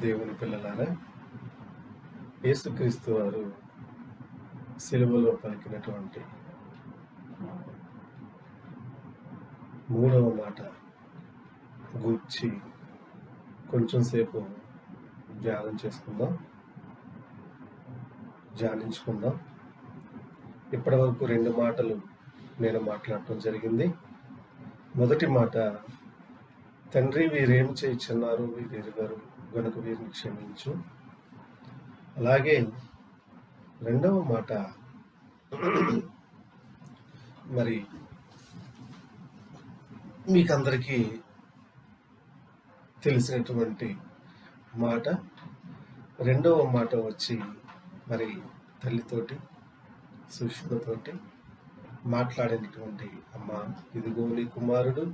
దేవుని పిల్లలారా, యేసుక్రీస్తు వారు సిలువలో పలికినటువంటి మూడవ మాట గూర్చి కొంచెం సేపు ధ్యానించుకుందాం. ఇప్పటి వరకు 2 మాటలు నేను మాట్లాడటం జరిగింది. మొదటి మాట, తండ్రి వీరేమి చేయుచున్నారు, వీరు ఎరుగరు గనుక వీరిని క్షమించు. అలాగే రెండవ మాట, మరి మీకందరికీ తెలిసినటువంటి మాట. రెండవ మాట వచ్చి మరి తల్లితోటి, శిష్యులతోటి మాట్లాడినటువంటి అమ్మ ఇదిగో నీ కుమారుడు,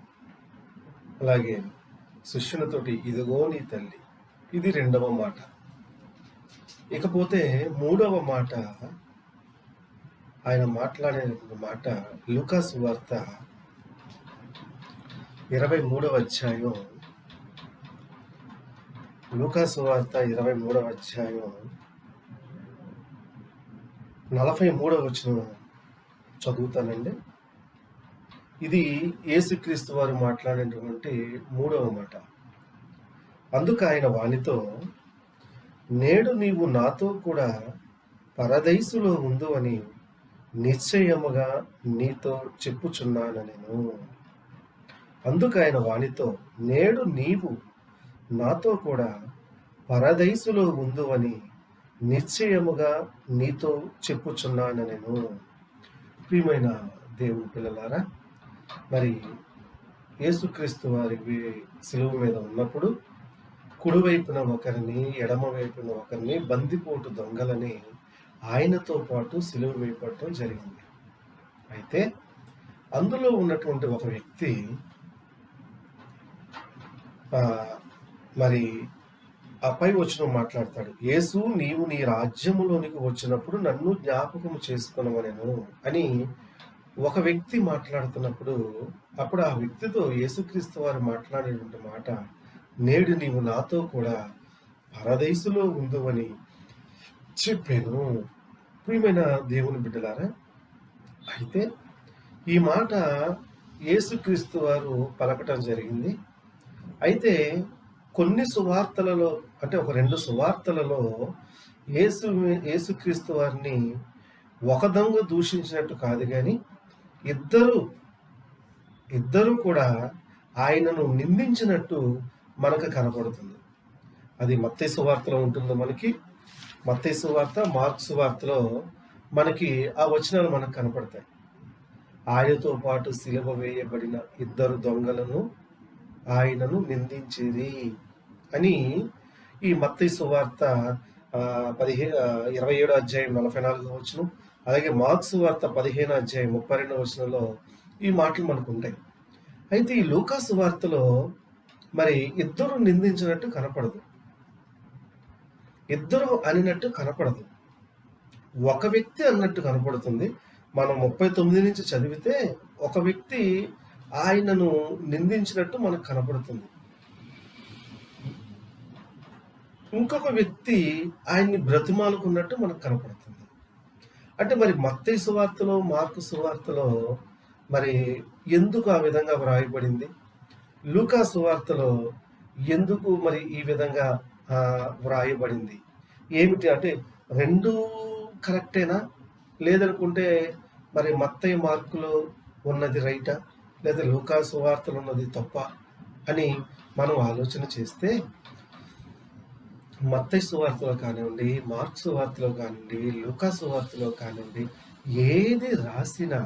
అలాగే శిష్యులతోటి ఇదిగో నీ తల్లి. ఇది రెండవ మాట. ఇకపోతే మూడవ మాట, ఆయన మాట్లాడినటువంటి మాట లూకా సువార్త 23వ అధ్యాయం, లూకా సువార్త 23వ అధ్యాయం 43వ వచనం చదువుతానండి. ఇది యేసుక్రీస్తు వారు మాట్లాడినటువంటి మూడవ మాట. అందుకు ఆయన వానితో, నేడు నీవు నాతో కూడా పరదైసులో ఉందు అని నిశ్చయముగా నీతో చెప్పుచున్నాను నేను. అందుకు ఆయన వానితో, నేడు నీవు నాతో కూడా పరదైసులో ఉందు అని నిశ్చయముగా నీతో చెప్పుచున్నాను నేను. ప్రియమైన దేవుని పిల్లలారా, మరి యేసుక్రీస్తు వారి సిలువ మీద ఉన్నప్పుడు కుడివైపున ఒకరిని, ఎడమ వైపున ఒకరిని, బందిపోటు దొంగలని ఆయనతో పాటు సిలువ వేయబడటం జరిగింది. అయితే అందులో ఉన్నటువంటి ఒక వ్యక్తి మరి ఆ పై వచనం మాట్లాడతాడు, యేసు నీవు నీ రాజ్యములోనికి వచ్చినప్పుడు నన్ను జ్ఞాపకము చేసుకొనమనెను అని ఒక వ్యక్తి మాట్లాడుతున్నప్పుడు, అప్పుడు ఆ వ్యక్తితో యేసుక్రీస్తు వారు మాట్లాడేటువంటి మాట, నేడు నీవు నాతో కూడా పరదైసులో ఉందు అని చెప్పాను. ప్రియమైన దేవుని బిడ్డలారా, అయితే ఈ మాట యేసుక్రీస్తు వారు పలకటం జరిగింది. అయితే కొన్ని సువార్తలలో, అంటే ఒక 2 సువార్తలలో యేసుక్రీస్తు వారిని ఒక దొంగ దూషించినట్టు కాదు, కానీ ఇద్దరు కూడా ఆయనను నిందించినట్టు మనకు కనపడుతుంది. అది మత్తయి సువార్తలో ఉంటుందో, మనకి మత్తయి సువార్త, మార్కు సువార్తలో మనకి ఆ వచనాలు మనకు కనపడతాయి. ఆయనతో పాటు సిలువ వేయబడిన 2 దొంగలను ఆయనను నిందించిరి అని ఈ మత్తయి సువార్త 27వ అధ్యాయం 44వ వచనం, అలాగే మార్కు సువార్త 15వ అధ్యాయం 32వ వచనంలో ఈ మాటలు మనకు ఉంటాయి. అయితే ఈ లూకా సువార్తలో మరి ఇద్దరు నిందించినట్టు కనపడదు, ఇద్దరు అనినట్టు కనపడదు, ఒక వ్యక్తి అన్నట్టు కనపడుతుంది. మనం 39 నుంచి చదివితే ఒక వ్యక్తి ఆయనను నిందించినట్టు మనకు కనపడుతుంది, ఇంకొక వ్యక్తి ఆయన్ని బ్రతిమాలుకున్నట్టు మనకు కనపడుతుంది. అంటే మరి మత్తయి సువార్తలో, మార్కు సువార్తలో మరి ఎందుకు ఆ విధంగా వ్రాయబడింది, లూకా సువార్తలో ఎందుకు మరి ఈ విధంగా వ్రాయబడింది, ఏమిటి అంటే 2 కరెక్టేనా, లేదనుకుంటే మరి మత్తయి మార్కులో ఉన్నది రైటా, లేదా లూకా సువార్తలో ఉన్నది తప్ప అని మనం ఆలోచన చేస్తే, మత్తయి సువార్తలో కానివ్వండి, మార్కు సువార్తలో కానివ్వండి, లూకా సువార్తలో కానివ్వండి, ఏది రాసినా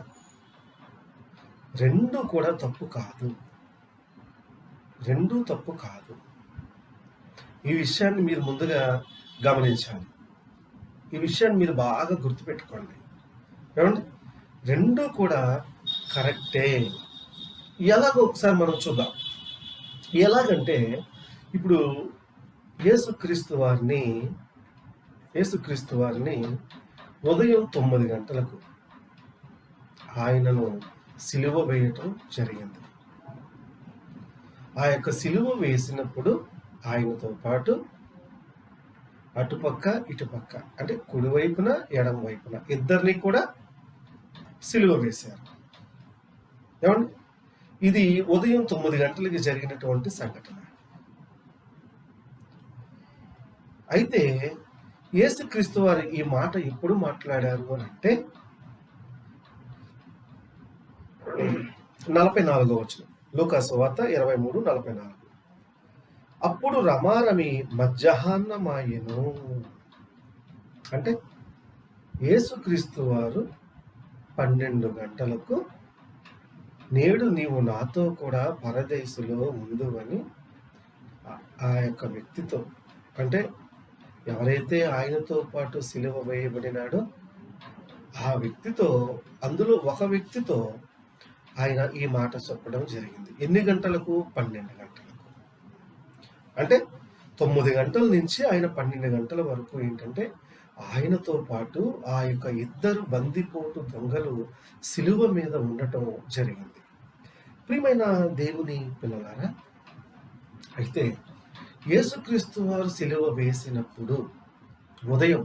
2 కూడా తప్పు కాదు, 2 తప్పు కాదు. ఈ విషయాన్ని మీరు ముందుగా గమనించాలి, ఈ విషయాన్ని మీరు బాగా గుర్తుపెట్టుకోండి. ఏమండి, 2 కూడా కరెక్టే. ఎలాగో ఒకసారి మనం చూద్దాం. ఎలాగంటే, ఇప్పుడు యేసుక్రీస్తు వారిని ఉదయం 9 గంటలకు ఆయనను సిలువ వేయటం జరిగింది. ఆ యొక్క సిలువ వేసినప్పుడు ఆయనతో పాటు అటుపక్క ఇటుపక్క, అంటే కుడివైపున ఎడమ వైపున ఇద్దరిని కూడా సిలువ వేశారు. ఏమండి, ఇది ఉదయం 9 గంటలకి జరిగినటువంటి సంఘటన. అయితే యేసుక్రీస్తు వారు ఈ మాట ఎప్పుడు మాట్లాడారు అని అంటే 44వ వచనం, లూకా సువార్త 23:44. అప్పుడు రమారమి మధ్యాహ్నమాయెను. అంటే యేసుక్రీస్తు వారు 12 గంటలకు నేడు నీవు నాతో కూడా పరదేశులో ఉందువని ఆ యొక్క వ్యక్తితో, అంటే ఎవరైతే ఆయనతో పాటు సిలువ వేయబడినాడో ఆ వ్యక్తితో, అందులో ఒక వ్యక్తితో ఆయన ఈ మాట చెప్పడం జరిగింది. ఎన్ని గంటలకు? 12 గంటలకు. అంటే 9 గంటల నుంచి ఆయన 12 గంటల వరకు ఏంటంటే ఆయనతో పాటు ఆ యొక్క ఇద్దరు బందిపోటు దొంగలు సిలువ మీద ఉండటం జరిగింది. ప్రియమైన దేవుని పిల్లలారా, అయితే యేసుక్రీస్తు వారు సిలువ వేసినప్పుడు ఉదయం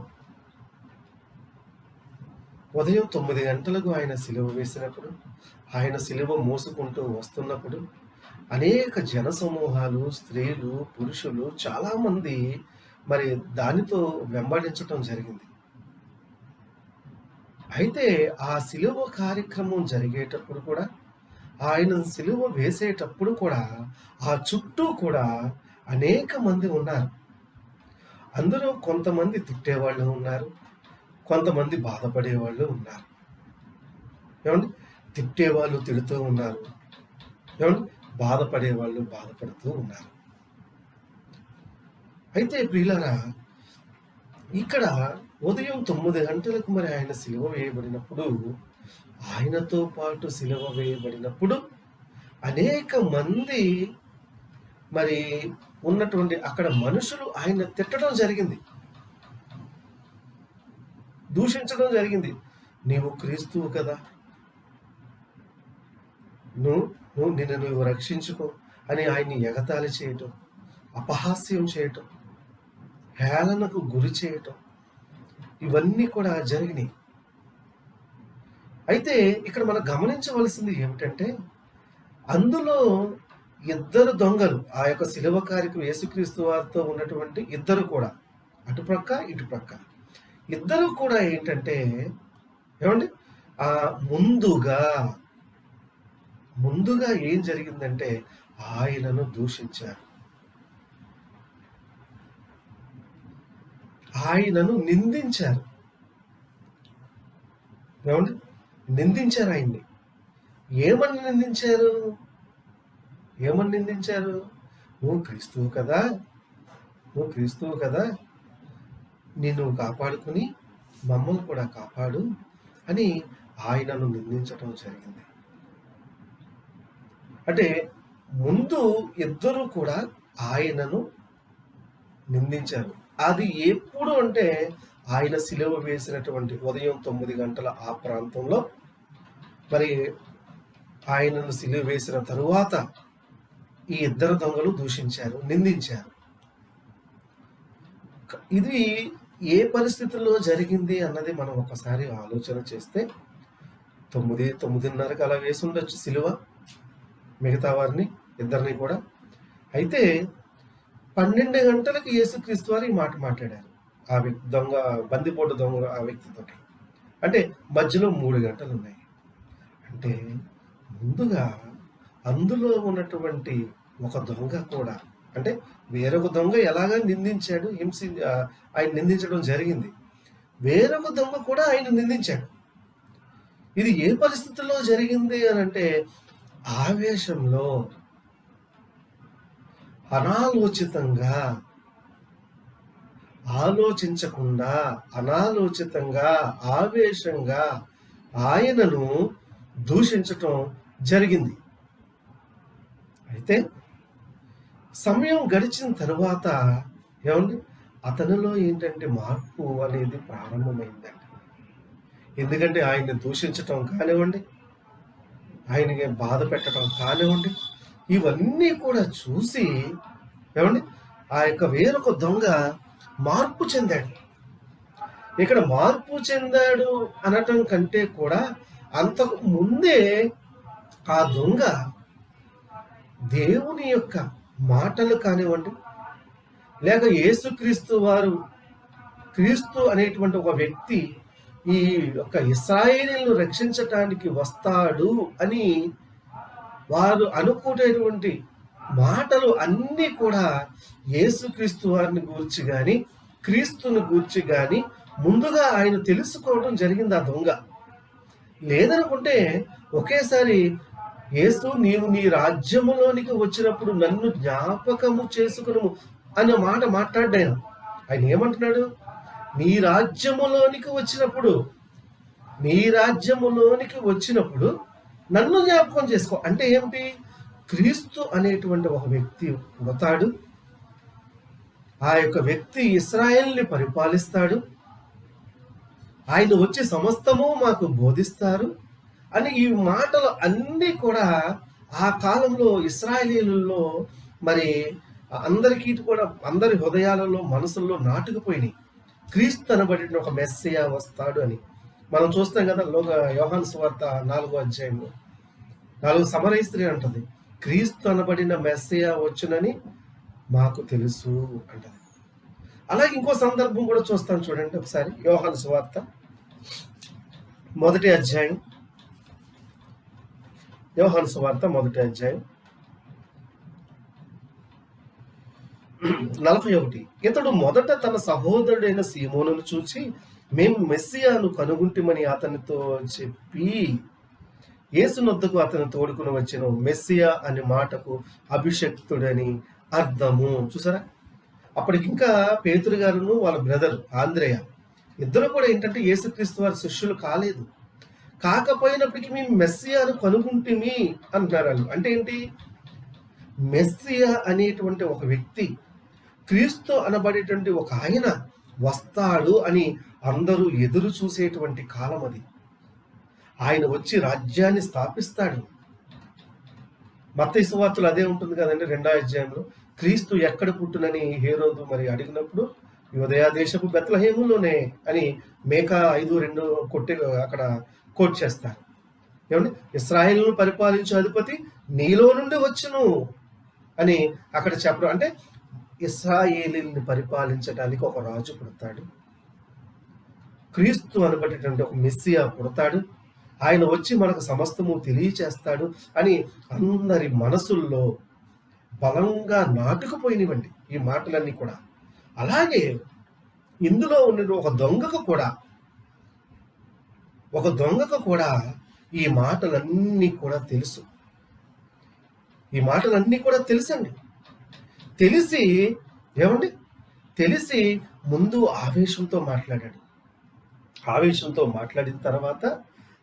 9 గంటలకు ఆయన సిలువ వేసినప్పుడు, ఆయన సిలువ మోసుకుంటూ వస్తున్నప్పుడు అనేక జన సమూహాలు, స్త్రీలు, పురుషులు చాలామంది మరి దానితో వెంబడించటం జరిగింది. అయితే ఆ సిలువ కార్యక్రమం జరిగేటప్పుడు కూడా, ఆయన సిలువ వేసేటప్పుడు కూడా ఆ చుట్టూ కూడా అనేక మంది ఉన్నారు. అందులో కొంతమంది తిట్టేవాళ్ళు ఉన్నారు, కొంతమంది బాధపడేవాళ్ళు ఉన్నారు. ఏమండి, తిట్టేవాళ్ళు తిడుతూ ఉన్నారు, ఏమండి, బాధపడేవాళ్ళు బాధపడుతూ ఉన్నారు. అయితే ప్రియులారా, ఇక్కడ ఉదయం 9 గంటలకు మరి ఆయన సిలువ వేయబడినప్పుడు, ఆయనతో పాటు సిలువ వేయబడినప్పుడు అనేక మంది మరి ఉన్నటువంటి అక్కడ మనుషులు ఆయన తిట్టడం జరిగింది, దూషించడం జరిగింది. నీవు క్రీస్తువు కదా, నిన్ను నువ్వు రక్షించుకో అని ఆయన్ని ఎగతాళి చేయటం, అపహాస్యం చేయటం, హేళనకు గురి చేయటం, ఇవన్నీ కూడా జరిగినాయి. అయితే ఇక్కడ మనం గమనించవలసింది ఏమిటంటే, అందులో ఇద్దరు దొంగలు, ఆ యొక్క శిలువ కార్యక్రమం యేసుక్రీస్తు వారితో ఉన్నటువంటి ఇద్దరు కూడా, అటుప్రక్క ఇటుప్రక్క ఇద్దరు కూడా ఏంటంటే, ఏమండి, ముందుగా ఏం జరిగిందంటే ఆయనను దూషించారు, ఆయనను నిందించారు. ఏమండి, నిందించారు ఆయన్ని. ఏమని నిందించారు? నువ్వు క్రీస్తువు కదా, నిన్ను కాపాడుకుని మమ్మల్ని కూడా కాపాడు అని ఆయనను నిందించడం జరిగింది. అంటే ముందు ఇద్దరు కూడా ఆయనను నిందించారు. అది ఎప్పుడు అంటే ఆయన సిలువ వేసినటువంటి ఉదయం 9 గంటల ఆ ప్రాంతంలో, మరి ఆయనను సిలువ వేసిన తరువాత ఈ ఇద్దరు దొంగలు దూషించారు, నిందించారు. ఇది ఏ పరిస్థితుల్లో జరిగింది అన్నది మనం ఒకసారి ఆలోచన చేస్తే, 9:30కి అలా వేసి ఉండొచ్చు సిలువ మిగతా వారిని, ఇద్దరిని కూడా. అయితే 12 గంటలకు యేసుక్రీస్తు వారు ఈ మాట మాట్లాడారు ఆ వ్యక్తి, బందిపోటు దొంగ ఆ వ్యక్తితోటి. అంటే మధ్యలో 3 గంటలు ఉన్నాయి. అంటే ముందుగా అందులో ఉన్నటువంటి ఒక దొంగ కూడా, అంటే వేరొక దొంగ ఎలాగా నిందించాడు, ఆయన నిందించడం జరిగింది. వేరొక దొంగ కూడా ఆయన నిందించాడు. ఇది ఏ పరిస్థితుల్లో జరిగింది అని అంటే, ఆవేశంలో, అనాలోచితంగా, ఆలోచించకుండా అనాలోచితంగా ఆవేశంగా ఆయనను దూషించటం జరిగింది. అయితే సమయం గడిచిన తరువాత ఏమండి, అతనిలో ఏంటంటే మార్పు అనేది ప్రారంభమైందండి. ఎందుకంటే ఆయన్ని దూషించటం కానివ్వండి, ఆయనకి బాధ పెట్టడం కానివ్వండి, ఇవన్నీ కూడా చూసి ఏమండి, ఆ యొక్క వేరొక దొంగ మార్పు చెందాడు. ఇక్కడ మార్పు చెందాడు అనటం కంటే కూడా అంతకు ముందే ఆ దొంగ దేవుని యొక్క మాటలు కానివ్వండి, లేక యేసుక్రీస్తు వారు, క్రీస్తు అనేటువంటి ఒక వ్యక్తి ఈ యొక్క ఇశ్రాయేలీయులను రక్షించటానికి వస్తాడు అని వారు అనుకునేటువంటి మాటలు అన్నీ కూడా యేసుక్రీస్తు వారిని గూర్చి కానీ, క్రీస్తుని గూర్చి కానీ ముందుగా ఆయన తెలుసుకోవడం జరిగింది ఆ దొంగ. లేదనుకుంటే ఒకేసారి యేసు నీవు నీ రాజ్యములోనికి వచ్చినప్పుడు నన్ను జ్ఞాపకము చేసుకును అన్న మాట మాట్లాడాడు. ఆయన ఏమంటున్నాడు? నీ రాజ్యములోనికి వచ్చినప్పుడు, నీ రాజ్యములోనికి వచ్చినప్పుడు నన్ను జ్ఞాపకం చేసుకో. అంటే ఏమిటి? క్రీస్తు అనేటువంటి ఒక వ్యక్తి పుడతాడు. ఆ యొక్క వ్యక్తి ఇశ్రాయేలుని పరిపాలిస్తాడు. ఆయన వచ్చి సమస్తము మాకు బోధిస్తారు అని ఈ మాటలు అన్నీ కూడా ఆ కాలంలో ఇశ్రాయేలీయులలో మరి అందరికీ కూడా అందరి హృదయాలలో మనసుల్లో నాటుకుపోయినాయి. క్రీస్తు అనబడిన ఒక మెస్సియా వస్తాడు అని మనం చూస్తాం కదా. యోహాను సువార్త 4వ అధ్యాయంలో 4 సమరయ స్త్రీ అంటది, క్రీస్తు అనబడిన మెస్సియా వచ్చునని మాకు తెలుసు అంటది. అలాగే ఇంకో సందర్భం కూడా చూస్తాం చూడండి ఒకసారి. యోహాను సువార్త 1వ అధ్యాయం, యోహాను సువార్త 1వ అధ్యాయం 41. ఇతడు మొదట తన సహోదరుడైన సీమోనును చూచి మేము మెస్సియాను కనుగొంటిమని అతనితో చెప్పి యేసునొద్దకు అతను తోడుకుని వచ్చిన. మెస్సియా అనే మాటకు అభిషక్తుడని అర్థము. చూసారా? అప్పటికి ఇంకా పేతురు గారును వాళ్ళ బ్రదర్ ఆంద్రేయ ఇద్దరు కూడా ఏంటంటే యేసుక్రీస్తు వారి శిష్యులు కాలేదు. కాకపోయినప్పటికీ మేము మెస్సియాను కనుగొంటిమి అంటున్నారు వాళ్ళు. అంటే ఏంటి? మెస్సియా అనేటువంటి ఒక వ్యక్తి, క్రీస్తు అనబడేటువంటి ఒక ఆయన వస్తాడు అని అందరూ ఎదురు చూసేటువంటి కాలం అది. ఆయన వచ్చి రాజ్యాన్ని స్థాపిస్తాడు. మత్తయి సువార్తలో అదే ఉంటుంది కదండి. 2వ అధ్యాయంలో క్రీస్తు ఎక్కడ పుట్టునని హేరోదు మరి అడిగినప్పుడు యూదయ దేశపు బెత్లెహేములోనే అని మేకా 5:2 అక్కడ కోట్ చేస్తారు. ఏమండి? ఇశ్రాయేలును పరిపాలించే అధిపతి నీలో నుండి వచ్చును అని అక్కడ చెప్పడం. అంటే ఇశ్రాయేలీని పరిపాలించడానికి ఒక రాజు పుడతాడు, క్రీస్తు అనబడేటువంటి ఒక మెస్సియా పుడతాడు, ఆయన వచ్చి మనకు సమస్తము తెలియచేస్తాడు అని అందరి మనసుల్లో బలంగా నాటుకుపోయినవండి ఈ మాటలన్నీ కూడా. అలాగే ఇందులో ఉన్న ఒక దొంగకు కూడా ఈ మాటలన్నీ కూడా తెలుసు. ఈ మాటలన్నీ కూడా తెలుసండి. తెలిసి ముందు ఆవేశంతో మాట్లాడాడు. ఆవేశంతో మాట్లాడిన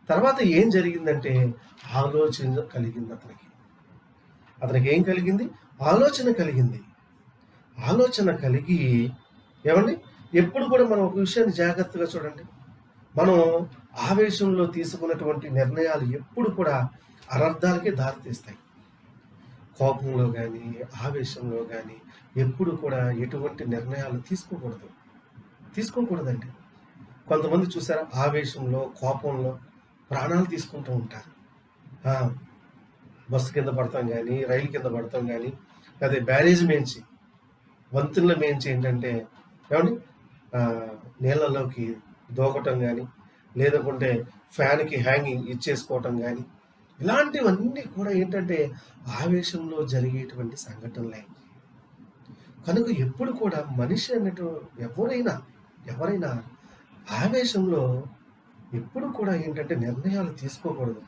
తర్వాత ఏం జరిగిందంటే ఆలోచన కలిగింది అతనికి ఏం కలిగింది? ఆలోచన కలిగి ఎప్పుడు కూడా మనం ఒక విషయాన్ని జాగ్రత్తగా చూడండి. మనం ఆవేశంలో తీసుకున్నటువంటి నిర్ణయాలు ఎప్పుడు కూడా అనర్థాలకే దారితీస్తాయి. కోపంలో కానీ ఆవేశంలో కానీ ఎప్పుడు కూడా ఎటువంటి నిర్ణయాలు తీసుకోకూడదండి. కొంతమంది చూసారా, ఆవేశంలో కోపంలో ప్రాణాలు తీసుకుంటూ ఉంటారు. బస్సు కింద పడతాం కానీ, రైలు కింద పడతాం కానీ, అదే బ్యారేజ్ మేంచి వంతుల మేంచి ఏంటంటే నీళ్ళలోకి దూకటం కానీ, లేదకుంటే ఫ్యాన్కి హ్యాంగింగ్ ఇచ్చేసుకోవటం కానీ, ఇలాంటివన్నీ కూడా ఏంటంటే ఆవేశంలో జరిగేటువంటి సంఘటనలే. కనుక ఎప్పుడు కూడా మనిషి అన్నట్టు ఎవరైనా ఆవేశంలో ఎప్పుడు కూడా ఏంటంటే నిర్ణయాలు తీసుకోకూడదు.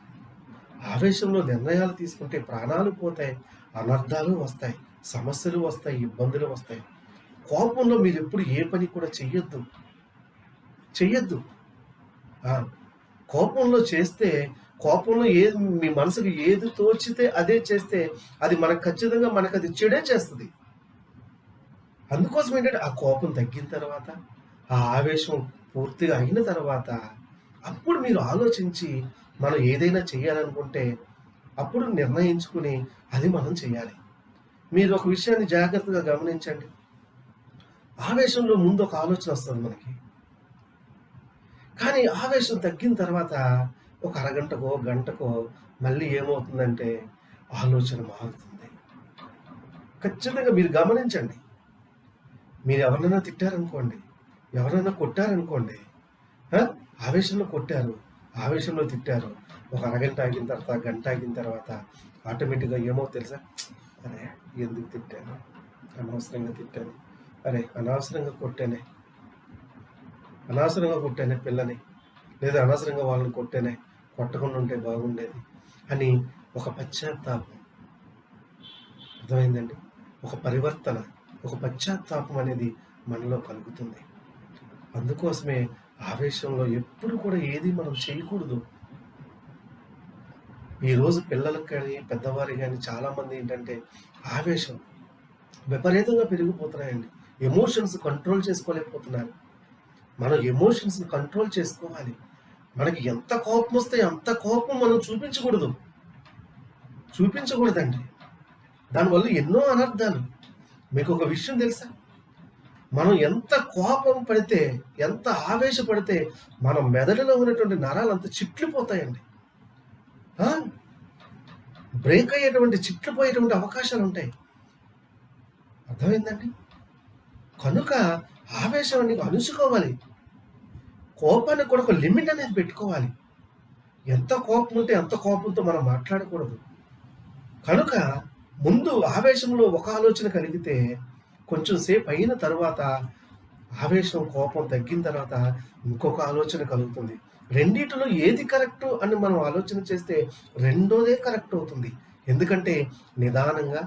ఆవేశంలో నిర్ణయాలు తీసుకుంటే ప్రాణాలు పోతాయి, అనర్థాలు వస్తాయి, సమస్యలు వస్తాయి, ఇబ్బందులు వస్తాయి. కోపంలో మీరు ఎప్పుడు ఏ పని కూడా చెయ్యొద్దు. కోపంలో చేస్తే, కోపంలో మీ మనసుకు ఏది తోచితే అదే చేస్తే అది ఖచ్చితంగా మనకు అది చెడే చేస్తుంది. అందుకోసం ఏంటంటే ఆ కోపం తగ్గిన తర్వాత, ఆ ఆవేశం పూర్తిగా అయిన తర్వాత అప్పుడు మీరు ఆలోచించి మనం ఏదైనా చేయాలనుకుంటే అప్పుడు నిర్ణయించుకుని అది మనం చేయాలి. మీరు ఒక విషయాన్ని జాగ్రత్తగా గమనించండి. ఆవేశంలో ముందు ఒక ఆలోచన వస్తుంది మనకి. కానీ ఆవేశం తగ్గిన తర్వాత ఒక అరగంటకో, గంటకో మళ్ళీ ఏమవుతుందంటే ఆలోచన మారుతుంది. ఖచ్చితంగా మీరు గమనించండి. మీరు ఎవరినైనా తిట్టారనుకోండి, ఎవరైనా కొట్టారనుకోండి, ఆ! ఆవేశంలో కొట్టారు, ఆవేశంలో తిట్టారు. ఒక అరగంట ఆగిన తర్వాత, గంట ఆగిన తర్వాత ఆటోమేటిక్‌గా ఏమవుద్దో తెలుసా? అరే! ఎందుకు తిట్టాను? అనవసరంగా తిట్టాను. అరే! అనవసరంగా కొట్టానే, అనవసరంగా కొట్టానే పిల్లని. లేదా అనవసరంగా వాళ్ళని కొట్టానే, కొట్టకుండా ఉంటే బాగుండేది అని ఒక పశ్చాత్తాపం. అర్థమైందండి? ఒక పరివర్తన, ఒక పశ్చాత్తాపం అనేది మనలో కలుగుతుంది. అందుకోసమే ఆవేశంలో ఎప్పుడు కూడా ఏది మనం చేయకూడదు. ఈరోజు పిల్లలకు కానీ, పెద్దవారికి గాని చాలామంది ఏంటంటే ఆవేశం విపరీతంగా పెరిగిపోతున్నాయండి. Emotions control చేసుకోలేకపోతున్నారు. మనం ఎమోషన్స్‌ని కంట్రోల్ చేసుకోవాలి. మనకి ఎంత కోపమొస్తే అంత కోపం మనం చూపించకూడదు. చూపించకూడదండి. దానివల్ల ఎన్నో అనర్థాలు. మీకొక విషయం తెలుసా? మనం ఎంత కోపం పడితే, ఎంత ఆవేశపడితే మన మెదడులో ఉన్నటువంటి నరాలంతా చిట్లిపోతాయండి. ఆ! బ్రేక్ అయ్యేటువంటి చిట్లిపోయేటువంటి అవకాశాలుంటాయి. అర్థమైందండి? కనుక ఆవేశాన్ని అణుచుకోవాలి. కోపానికి కూడా ఒక లిమిట్ అనేది పెట్టుకోవాలి. ఎంత కోపం ఉంటే అంత కోపంతో మనం మాట్లాడకూడదు. కనుక ముందు ఆవేశంలో ఒక ఆలోచన కలిగితే కొంచెం సేపు అయిన తర్వాత ఆవేశం, కోపం తగ్గిన తర్వాత ఇంకొక ఆలోచన కలుగుతుంది. రెండిటిలో ఏది కరెక్టు అని మనం ఆలోచన చేస్తే రెండోదే కరెక్ట్ అవుతుంది. ఎందుకంటే నిదానంగా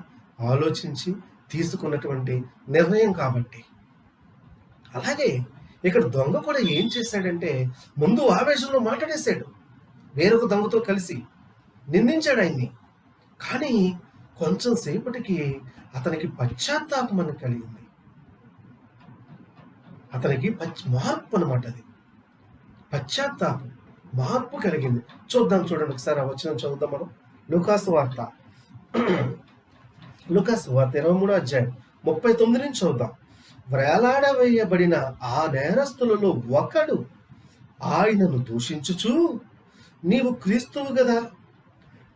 ఆలోచించి తీసుకున్నటువంటి నిర్ణయం కాబట్టి. అలాగే ఇక్కడ దొంగ కూడా ఏం చేశాడంటే ముందు ఆవేశంలో మాట్లాడేశాడు. వేరొక దొంగతో కలిసి నిందించాడు ఆయన్ని. కానీ కొంచెం సేపటికి అతనికి పశ్చాత్తాపం అని కలిగింది. అతనికి మార్పు అనమాట అది. పశ్చాత్తాపం, మార్పు కలిగింది. చూడండి ఒకసారి ఆ వచనం చదువుదాం మనం. లూకాసు వార్త 23వ అధ్యాయం 39 నుంచి చూద్దాం. వేలాడవేయబడిన ఆ నేరస్తులలో ఒకడు ఆయనను దూషించుచు, నీవు క్రీస్తువు గదా,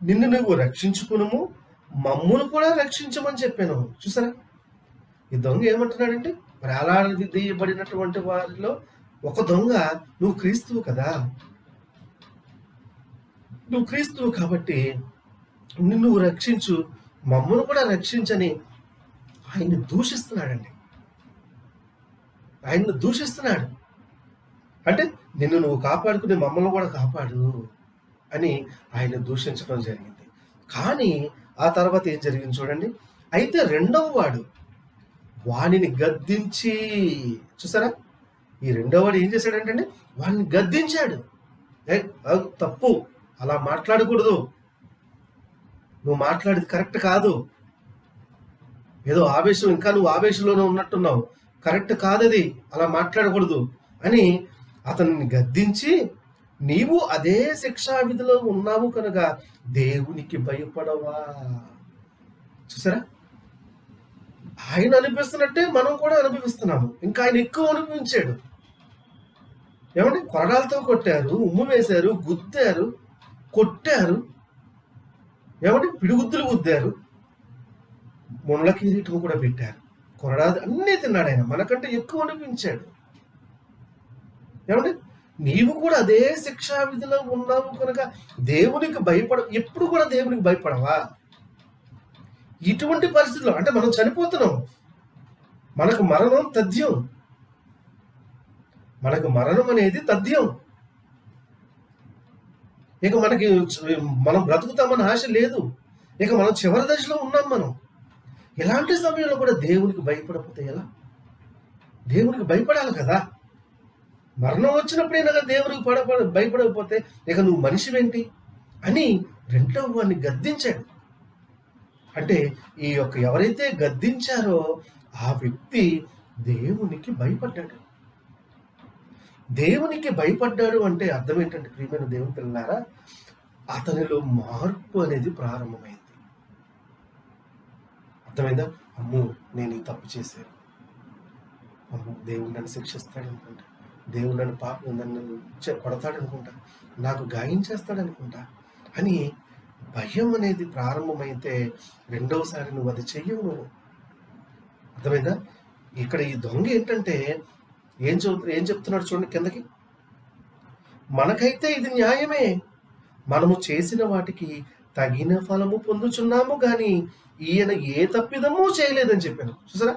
నిన్ను నువ్వు రక్షించుకునుము, మమ్మును కూడా రక్షించమని చెప్పాను. చూసారా? ఈ దొంగ ఏమంటున్నాడంటే వేలాడదీయబడినటువంటి వారిలో ఒక దొంగ, నువ్వు క్రీస్తువు కదా, నువ్వు క్రీస్తువు కాబట్టి నిన్ను నువ్వు రక్షించు, మమ్మను కూడా రక్షించని ఆయన్ని దూషిస్తున్నాడండి. ఆయన్ని దూషిస్తున్నాడు. అంటే నిన్ను నువ్వు కాపాడుకుని మమ్మల్ని కూడా కాపాడు అని ఆయన దూషించడం జరిగింది. కానీ ఆ తర్వాత ఏం జరిగింది చూడండి. అయితే రెండవ వాడు వానిని గద్దించి, చూసారా? ఈ రెండవ వాడు ఏం చేశాడంటే వాడిని గద్దించాడు. తప్పు, అలా మాట్లాడకూడదు, నువ్వు మాట్లాడేది కరెక్ట్ కాదు, ఏదో ఆవేశం, ఇంకా నువ్వు ఆవేశంలోనే ఉన్నట్టున్నావు, కరెక్ట్ కాదది, అలా మాట్లాడకూడదు అని అతన్ని గద్దించి, నీవు అదే శిక్షా విధిలో ఉన్నావు కనుక దేవునికి భయపడవా. చూసారా? ఆయన అనిపిస్తున్నట్టే మనం కూడా అనుభవిస్తున్నాము. ఇంకా ఆయన ఎక్కువ అనుభవించాడు. ఏమంటే కొరడాలతో కొట్టారు, ఉమ్ము వేశారు, గుద్దారు, కొట్టారు, ఏమంటే పిడిగుద్దులు గుద్దారు, ముళ్ళ కిరీటం కూడా పెట్టారు, కొరడాలు అన్నీ తిన్నాడు ఆయన. మనకంటే ఎక్కువ అనిపించాడు. ఏమంటే నీవు కూడా అదే శిక్షా విధిలో ఉన్నావు కనుక దేవునికి ఎప్పుడు కూడా దేవునికి భయపడవా? ఇటువంటి పరిస్థితుల్లో అంటే మనం చనిపోతున్నాం, మనకు మరణం తథ్యం, మనకు మరణం అనేది తథ్యం. ఇక మనం బ్రతుకుతామని ఆశ లేదు. ఇక మనం చివరి దశలో ఉన్నాం. మనం ఇలాంటి సమయంలో కూడా దేవునికి భయపడకపోతే ఎలా? దేవునికి భయపడాలి కదా. మరణం వచ్చినప్పుడైనా దేవునికి భయపడకపోతే ఇక నువ్వు మనిషివేంటి అని రెండవ వాడిని గద్దించాడు. అంటే ఈ యొక్క ఎవరైతే గద్దించారో ఆ వ్యక్తి దేవునికి భయపడ్డాడు. దేవునికి భయపడ్డాడు అంటే అర్థం ఏంటంటే, ప్రియమైన దేవుని పిల్లలారా, అతనిలో మార్పు అనేది ప్రారంభమైంది. అర్థమైందా? అమ్మో, నేను ఈ తప్పు చేశాను, అమ్మో! దేవుడు నన్ను శిక్షిస్తాడనుకుంటా. దేవుడు నన్ను నన్ను కొడతాడనుకుంటా. నాకు గాయం చేస్తాడనుకుంటా అని భయం అనేది ప్రారంభమైతే రెండోసారి నువ్వు అది చెయ్యవు నువ్వు. అర్థమైందా? ఇక్కడ ఈ దొంగ ఏంటంటే ఏం చెప్తున్నాడు చూడండి కిందకి. మనకైతే ఇది న్యాయమే. మనము చేసిన వాటికి తగిన ఫలము పొందుచున్నాము గాని ఈయన ఏ తప్పిదమూ చేయలేదని చెప్పాను. చూసారా?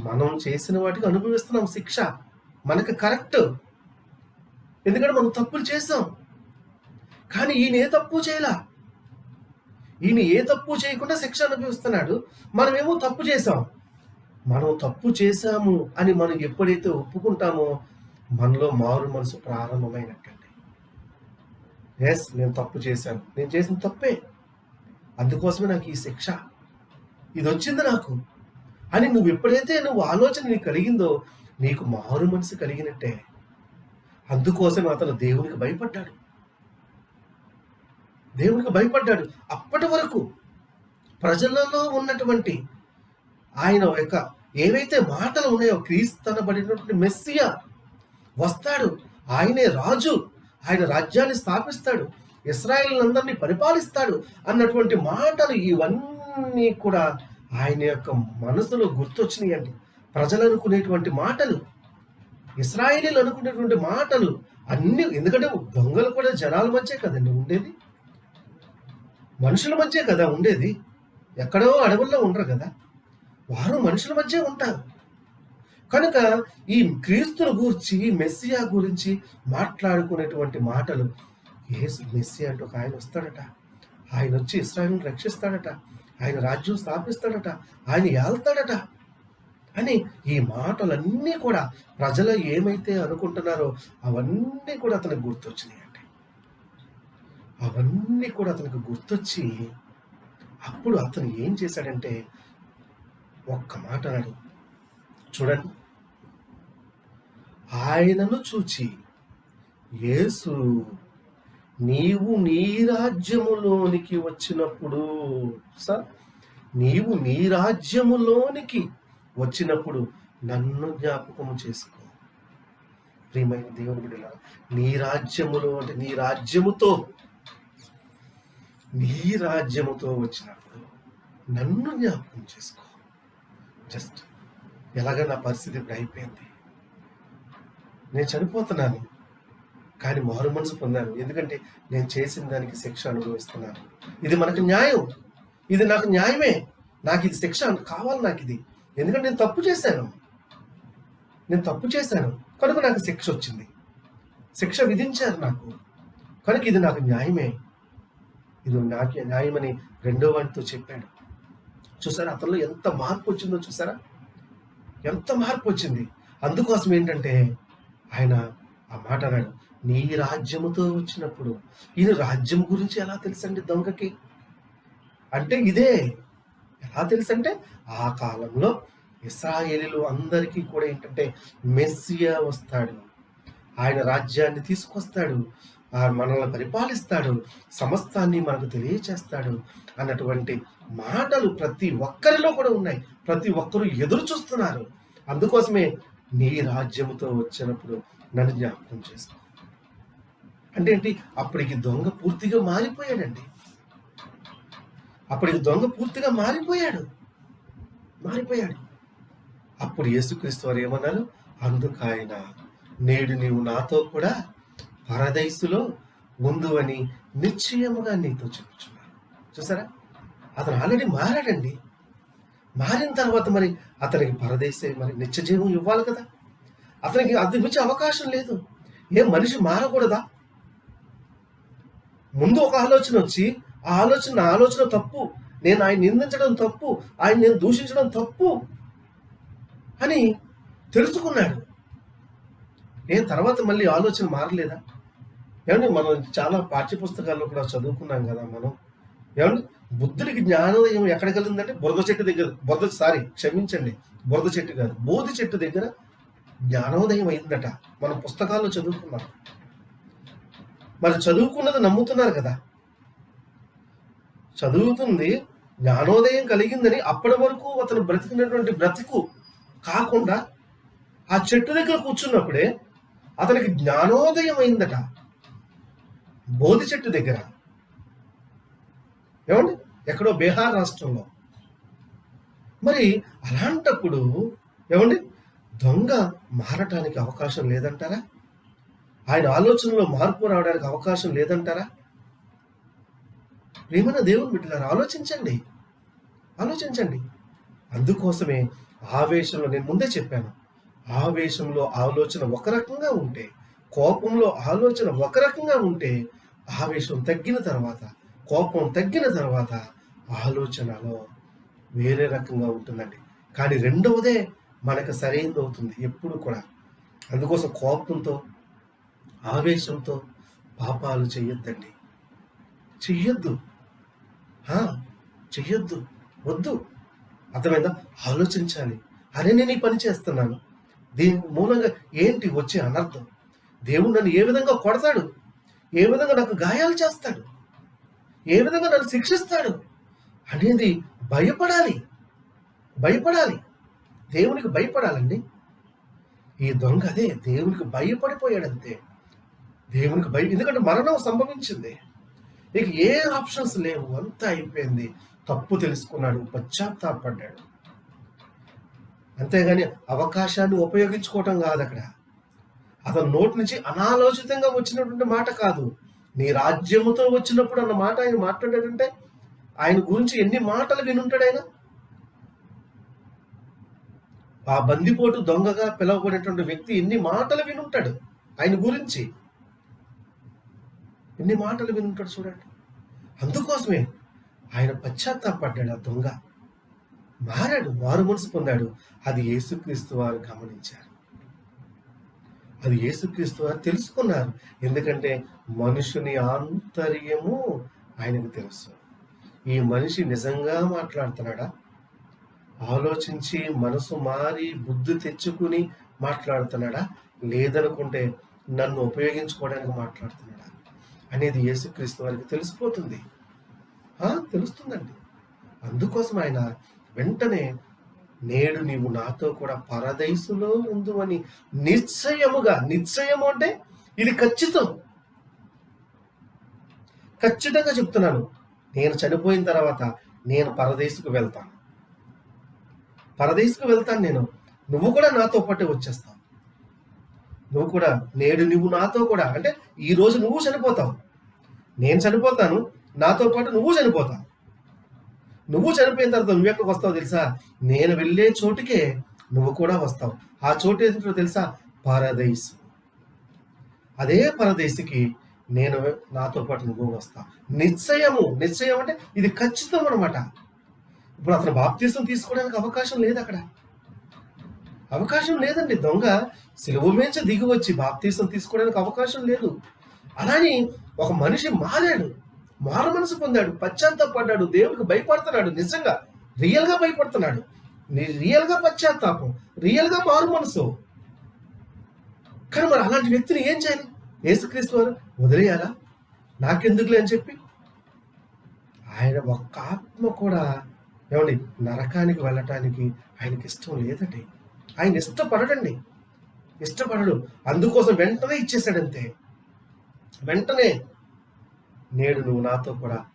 మనం చేసిన వాటికి అనుభవిస్తున్నాం శిక్ష. మనకు కరెక్ట్. ఎందుకంటే మనం తప్పులు చేసాం. కానీ ఈయన ఏ తప్పు చేయలా. ఈయన ఏ తప్పు చేయకుండా శిక్ష అనుభవిస్తున్నాడు. మనమేమో తప్పు చేసాం. మనం తప్పు చేశాము అని మనం ఎప్పుడైతే ఒప్పుకుంటామో మనలో మారు మనసు ప్రారంభమైనట్టండి. ఎస్, నేను తప్పు చేశాను. నేను చేసిన తప్పే. అందుకోసమే నాకు ఈ శిక్ష. ఇది వచ్చింది నాకు అని నువ్వు ఎప్పుడైతే ఆలోచన నీకు కలిగిందో నీకు మారు మనసు కలిగినట్టే. అందుకోసం అతను దేవునికి భయపడ్డాడు. దేవునికి భయపడ్డాడు. అప్పటి వరకు ప్రజలలో ఉన్నటువంటి ఆయన యొక్క ఏవైతే మాటలు ఉన్నాయో, క్రీస్తనబడినటువంటి మెస్సియా వస్తాడు, ఆయనే రాజు, ఆయన రాజ్యాన్ని స్థాపిస్తాడు, ఇశ్రాయేలునందరినీ పరిపాలిస్తాడు అన్నటువంటి మాటలు ఇవన్నీ కూడా ఆయన యొక్క మనసులో గుర్తొచ్చినాయండి. ప్రజలు అనుకునేటువంటి మాటలు, ఇశ్రాయేలీలు అనుకునేటువంటి మాటలు అన్ని. ఎందుకంటే దొంగలు కూడా జనాల మధ్య కదండి ఉండేది, మనుషుల మధ్య కదా ఉండేది. ఎక్కడో అడవుల్లో ఉండరు కదా, వారు మనుషుల మధ్య ఉంటారు. కనుక ఈ క్రీస్తును గూర్చి, మెస్సియా గురించి మాట్లాడుకునేటువంటి మాటలు, యేసు మెస్సియా అంటూ ఒక ఆయన వస్తాడట, ఆయన వచ్చి ఇశ్రాయేలును రక్షిస్తాడట, ఆయన రాజ్యం స్థాపిస్తాడట, ఆయన ఏళ్తాడట అని ఈ మాటలన్నీ కూడా ప్రజలు ఏమైతే అనుకుంటున్నారో అవన్నీ కూడా అతనికి గుర్తొచ్చినాయండి. అవన్నీ కూడా అతనికి గుర్తొచ్చి అప్పుడు అతను ఏం చేశాడంటే ఒక్క మాట అన్నాడు. చూడండి, ఆయనను చూచి యేసు, నీవు నీ రాజ్యములోనికి వచ్చినప్పుడు, నీవు నీ రాజ్యములోనికి వచ్చినప్పుడు నన్ను జ్ఞాపకము చేసుకో. ప్రియమైన దేవుని బిడ్డలారా, నీ రాజ్యములో అంటే నీ రాజ్యముతో వచ్చినప్పుడు నన్ను జ్ఞాపకం చేసుకో. జస్ట్ ఎలాగ నా పరిస్థితి ఇప్పుడు అయిపోయింది, నేను చనిపోతున్నాను, కానీ మారు మనసు పొందాను. ఎందుకంటే నేను చేసిన దానికి శిక్ష అనుభవిస్తున్నాను. ఇది మనకు న్యాయం, ఇది నాకు న్యాయమే, నాకు ఇది శిక్ష కావాలి నాకు ఇది. ఎందుకంటే నేను తప్పు చేశాను కనుక నాకు శిక్ష వచ్చింది, శిక్ష విధించారు నాకు, కనుక ఇది నాకు న్యాయమే, ఇది నాకు న్యాయమని రెండో వాడితో చెప్పాడు. చూసారా అతనిలో ఎంత మార్పు వచ్చిందో, చూసారా ఎంత మార్పు వచ్చింది. అందుకోసం ఏంటంటే ఆయన ఆ మాట అన్నాడు, నీ రాజ్యముతో వచ్చినప్పుడు. ఈయన రాజ్యం గురించి ఎలా తెలుసండి దొంగకి? అంటే ఇదే ఎలా తెలుసంటే ఆ కాలంలో ఇశ్రాయేలీలు అందరికీ కూడా ఏంటంటే మెస్సియా వస్తాడు, ఆయన రాజ్యాన్ని తీసుకొస్తాడు, మనల్ని పరిపాలిస్తాడు, సమస్తాన్ని మనకు తెలియచేస్తాడు అన్నటువంటి మాటలు ప్రతి ఒక్కరిలో కూడా ఉన్నాయి. ప్రతి ఒక్కరూ ఎదురు చూస్తున్నారు. అందుకోసమే నీ రాజ్యముతో వచ్చినప్పుడు నన్ను జ్ఞాపకం చేసుకో అంటే ఏంటి? అప్పటికి దొంగ పూర్తిగా మారిపోయాడండి. మారిపోయాడు. అప్పుడు యేసుక్రీస్తు వారు ఏమన్నారు? అందుకాయన, నేడు నీవు నాతో కూడా పరదైసులో ఉందు అని నిశ్చయముగా నీతో చెప్పుచున్నాను. చూసారా, అతను ఆల్రెడీ మారాడండి. మారిన తర్వాత మరి అతనికి పరదేశే మరి నిత్య జీవం ఇవ్వాలి కదా. అతనికి అంతకుమించే అవకాశం లేదు. ఏ మనిషి మారకూడదా? ముందు ఒక ఆలోచన వచ్చి ఆ ఆలోచన తప్పు, నేను ఆయన నిందించడం తప్పు, ఆయన నేను దూషించడం తప్పు అని తెలుసుకున్నాడు. తర్వాత మళ్ళీ ఆలోచన మారలేదా? ఏమండి, మనం చాలా పాఠ్యపుస్తకాల్లో కూడా చదువుకున్నాం కదా మనం. ఏమండి, బుద్ధుడికి జ్ఞానోదయం ఎక్కడ కలిగిందంటే బురద చెట్టు దగ్గర, బురద చెట్టు కాదు, బోధి చెట్టు దగ్గర జ్ఞానోదయం అయిందట. మనం పుస్తకాల్లో చదువుకున్నాం. మరి చదువుకున్నది నమ్ముతున్నారు కదా. చదువుతుంది జ్ఞానోదయం కలిగిందని అప్పటి వరకు అతను బ్రతికినటువంటి బ్రతుకు కాకుండా ఆ చెట్టు దగ్గర కూర్చున్నప్పుడే అతనికి జ్ఞానోదయం అయిందట. బోధి చెట్టు దగ్గర. ఏమండి? ఎక్కడో బీహార్ రాష్ట్రంలో. మరి అలాంటప్పుడు ఏమండి? దొంగ మారటానికి అవకాశం లేదంటారా? ఆయన ఆలోచనలో మార్పు రావడానికి అవకాశం లేదంటారా? ప్రియమైన దేవుని బిడ్డలారా, ఆలోచించండి. ఆలోచించండి. అందుకోసమే ఆవేశంలో నేను ముందే చెప్పాను. ఆవేశంలో ఆలోచన ఒక రకంగా ఉంటే, కోపంలో ఆలోచన ఒక రకంగా ఉంటే, ఆవేశం తగ్గిన తర్వాత, కోపం తగ్గిన తర్వాత ఆలోచనలో వేరే రకంగా ఉంటుందండి. కానీ రెండవదే మనకు సరైనదవుతుంది ఎప్పుడు కూడా. అందుకోసం కోపంతో, ఆవేశంతో పాపాలు చెయ్యొద్దండి. చెయ్యొద్దు. ఆ! చెయ్యొద్దు. వద్దు. అర్థమైందా? ఆలోచించాలి. అరే నేను ఈ పని చేస్తున్నాను. దీని మూలంగా ఏంటి వచ్చే అనర్థం? దేవుడు నన్ను ఏ విధంగా కొడతాడు? ఏ విధంగా నాకు గాయాలు చేస్తాడు? ఏ విధంగా నన్ను శిక్షిస్తాడు? అనేది భయపడాలి. భయపడాలి. దేవునికి భయపడాలండి. ఈ దొంగ అదే దేవునికి భయపడిపోయాడంతే. దేవునికి ఎందుకంటే మరణం సంభవించింది. ఇక ఏ ఆప్షన్స్ లేవు. అంతా అయిపోయింది. తప్పు తెలుసుకున్నాడు, పశ్చాత్తాపడ్డాడు. అంతేగాని అవకాశాన్ని ఉపయోగించుకోవటం కాదు అక్కడ. అతని నోటి నుంచి అనాలోచితంగా వచ్చినటువంటి మాట కాదు. నీ రాజ్యముతో వచ్చినప్పుడు అన్న మాట ఆయన మాట్లాడాడంటే ఆయన గురించి ఎన్ని మాటలు వినుంటాడు ఆయన. ఆ బందిపోటు దొంగగా పిలువబడినటువంటి వ్యక్తి ఎన్ని మాటలు వినుంటాడు ఆయన గురించి. ఎన్ని మాటలు వినుంటాడు చూడండి. అందుకోసమే ఆయన పశ్చాత్తాపడ్డాడు. ఆ దొంగ మారాడు, మారు మనసు పొందాడు. అది యేసుక్రీస్తు వారు గమనించారు. అది యేసుక్రీస్తు వారు తెలుసుకున్నారు. ఎందుకంటే మనుషుని ఆంతర్యము ఆయనకు తెలుసు. ఈ మనిషి నిజంగా మాట్లాడుతున్నాడా? ఆలోచించి మనసు మారి బుద్ధి తెచ్చుకుని మాట్లాడుతున్నాడా? లేదనుకుంటే నన్ను ఉపయోగించుకోవడానికి మాట్లాడుతున్నాడా అనేది యేసుక్రీస్తు వారికి తెలిసిపోతుంది. తెలుస్తుందండి. అందుకోసం ఆయన వెంటనే నేడు నీవు నాతో కూడా పరదైసులో ఉందు అని నిశ్చయముగా, నిశ్చయము అంటే ఇది ఖచ్చితంగా చెప్తున్నాను. నేను చనిపోయిన తర్వాత నేను పరదేశుకు వెళ్తాను. నేను. నువ్వు కూడా నాతో పాటే వచ్చేస్తావు. నువ్వు కూడా నేడు నువ్వు నాతో కూడా అంటే ఈ రోజు నువ్వు చనిపోతావు. నేను చనిపోతాను, నాతో పాటు నువ్వు చనిపోతావు. నువ్వు చనిపోయిన తర్వాత నువ్వు ఎక్కడికి వస్తావు తెలుసా? నేను వెళ్ళే చోటుకే నువ్వు కూడా వస్తావు. ఆ చోటు ఏంటో తెలుసా? పరదేశు. అదే పరదేశికి నాతో పాటు నువ్వు వస్తావు. నిశ్చయం అంటే ఇది ఖచ్చితం అనమాట. ఇప్పుడు అతను బాప్తీసం తీసుకోవడానికి అవకాశం లేదు అక్కడ. అవకాశం లేదండి. దొంగ సిలువ మీద దిగి వచ్చి బాప్తీసం తీసుకోవడానికి అవకాశం లేదు. అలాని ఒక మనిషి మారు మనసు పొందాడు, పశ్చాత్తాపడ్డాడు, దేవుడికి భయపడుతున్నాడు. నిజంగా రియల్గా భయపడుతున్నాడు. రియల్గా పశ్చాత్తాపం, రియల్గా మారు మనసు. కానీ మరి అలాంటి వ్యక్తిని ఏం చేయాలి? యేసుక్రీస్తు వారు వదిలేయాలా? నాకెందుకులే అని చెప్పి ఆయన ఒక్క ఆత్మ కూడా ఏమండి నరకానికి వెళ్ళటానికి ఆయనకి ఇష్టం లేదండి. ఆయన ఇష్టపడడు. అందుకోసం వెంటనే ఇచ్చేసాడంతే. వెంటనే నేడు నువ్వు నాతో కూడా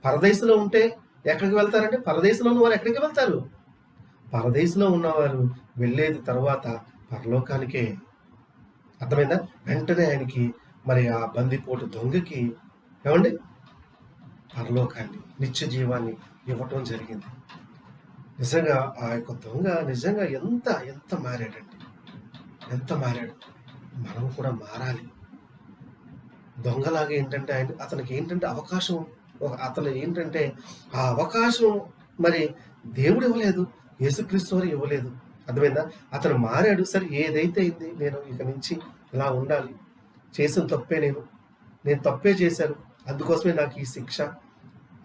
పరదేశంలో ఉంటే ఎక్కడికి వెళ్తారంటే పరదేశంలో ఉన్న వారు ఎక్కడికి వెళ్తారు? పరదేశంలో ఉన్నవారు వెళ్ళేది తర్వాత పరలోకానికే. అర్థమైందా? వెంటనే ఆయనకి మరి ఆ బందిపోటు దొంగకి ఏమండి పరలోకాన్ని, నిత్య జీవాన్ని ఇవ్వటం జరిగింది. నిజంగా ఆ యొక్క దొంగ నిజంగా ఎంత మారాడండి. ఎంత మారాడు. మనం కూడా మారాలి. దొంగలాగా ఏంటంటే అతనికి ఏంటంటే అవకాశం, ఆ అవకాశం మరి దేవుడు ఇవ్వలేదు, యేసుక్రీస్తు వారు ఇవ్వలేదు. అర్థమైందా? అతను మారాడు. సరే ఏదైతే అయింది, నేను ఇక నుంచి ఇలా ఉండాలి, చేసిన తప్పే నేను తప్పే చేశాను, అందుకోసమే నాకు ఈ శిక్ష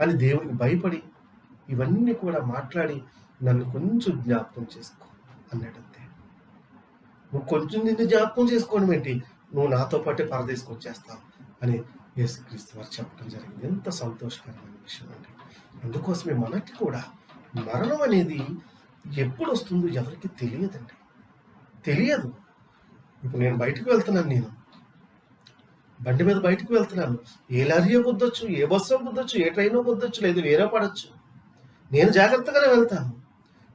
అని దేవుడికి భయపడి ఇవన్నీ కూడా మాట్లాడి నన్ను కొంచెం జ్ఞాపకం చేసుకో అన్నాడంతే. నువ్వు కొంచెం నిన్ను జ్ఞాపకం చేసుకోవడం ఏంటి? నువ్వు నాతో పాటే పరదేశకు వచ్చేస్తావు అని యేసుక్రీస్తు వారు చెప్పడం జరిగింది. ఎంత సంతోషకరమైన విషయం అండి. అందుకోసమే మనకి కూడా మరణం అనేది ఎప్పుడు వస్తుందో ఎవరికి తెలియదండి. తెలియదు. ఇప్పుడు నేను బయటికి వెళ్తున్నాను నేను. బండి మీద బయటికి వెళ్తున్నాను. ఏ లారీయో గుద్దొచ్చు, ఏ బస్సో గుద్దొచ్చు, ఏ ట్రైనో గుద్దొచ్చు, లేదు వేరే పడొచ్చు. నేను జాగ్రత్తగానే వెళ్తాను.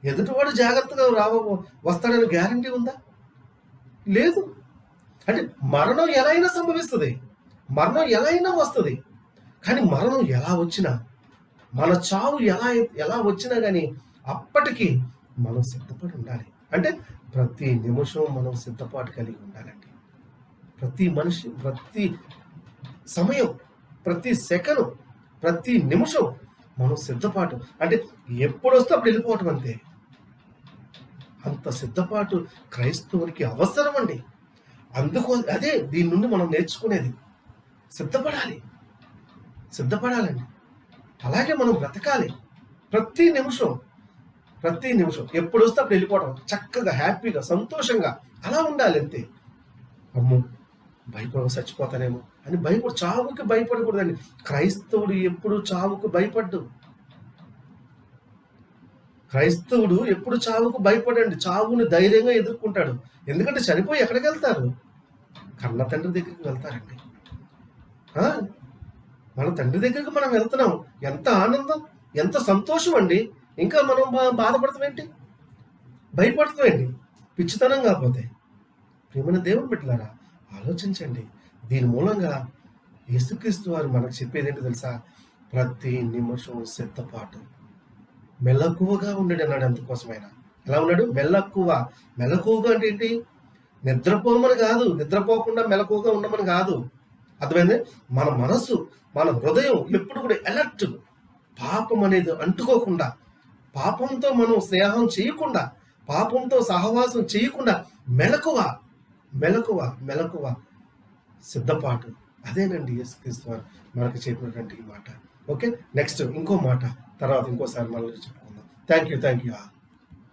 ఎదుటివాడు జాగ్రత్తగా వస్తాడని గ్యారంటీ ఉందా? లేదు. అంటే మరణం ఎలా అయినా సంభవిస్తది. మరణం ఎలా అయినా వస్తది. కానీ మరణం ఎలా వచ్చినా, మన చావు ఎలా వచ్చినా గానీ అప్పటికి మనం సిద్ధపడి ఉండాలి. అంటే ప్రతి నిమిషం మనం సిద్ధపాటు కలిగి ఉండాలండి. ప్రతి మనిషి, ప్రతి సమయం, ప్రతి సెకను, ప్రతి నిమిషం మనం సిద్ధపాటు. అంటే ఎప్పుడొస్తే అప్పుడు వెళ్ళిపోవటం అంతే. అంత సిద్ధపాటు క్రైస్తవునికి అవసరం అండి. అదే దీని నుండి మనం నేర్చుకునేది. సిద్ధపడాలి. సిద్ధపడాలండి. అలాగే మనం బ్రతకాలి. ప్రతి నిమిషం, ప్రతి నిమిషం ఎప్పుడొస్తే అప్పుడు వెళ్ళిపోవడం. చక్కగా, హ్యాపీగా, సంతోషంగా అలా ఉండాలి అంతే. అమ్మో చచ్చిపోతానేమో అని చావుకి భయపడకూడదండి. క్రైస్తవుడు ఎప్పుడు చావుకు భయపడ్డు. క్రైస్తవుడు ఎప్పుడు చావుకు భయపడండి. చావుని ధైర్యంగా ఎదుర్కొంటాడు. ఎందుకంటే చనిపోయి ఎక్కడికి వెళ్తారు? కన్న తండ్రి దగ్గరికి వెళ్తారండి. మన తండ్రి దగ్గరికి మనం వెళ్తున్నాం. ఎంత ఆనందం, ఎంత సంతోషం అండి. ఇంకా మనం బాధపడతామేంటి, భయపడతామేంటి? పిచ్చితనం కాకపోతే. ప్రియమైన దేవుని బిడ్డలారా, ఆలోచించండి. దీని మూలంగా యేసుక్రీస్తు వారు మనకు చెప్పేది ఏంటో తెలుసా? ప్రతి నిమిషం సిద్ధపాటు. మెలకువగా ఉండడు అన్నాడు. అందుకోసమైనా ఎలా ఉన్నాడు? మెలకువగా అంటే ఏంటి? నిద్రపోమని కాదు, నిద్రపోకుండా మెలకువగా ఉండమని కాదు. అర్థమైంది? మన మనసు, మన హృదయం ఎప్పుడు కూడా అలర్ట్. పాపం అనేది అంటుకోకుండా, పాపంతో మనం స్నేహం చేయకుండా, పాపంతో సహవాసం చేయకుండా మెలకువ సిద్ధపాటు. అదేనండి యేసుక్రీస్తు వారు మనకు చెప్పినటువంటి ఈ మాట. ఓకే, నెక్స్ట్ ఇంకో మాట తర్వాత ఇంకోసారి మళ్ళీ చెప్పుకుందాం. Thank you.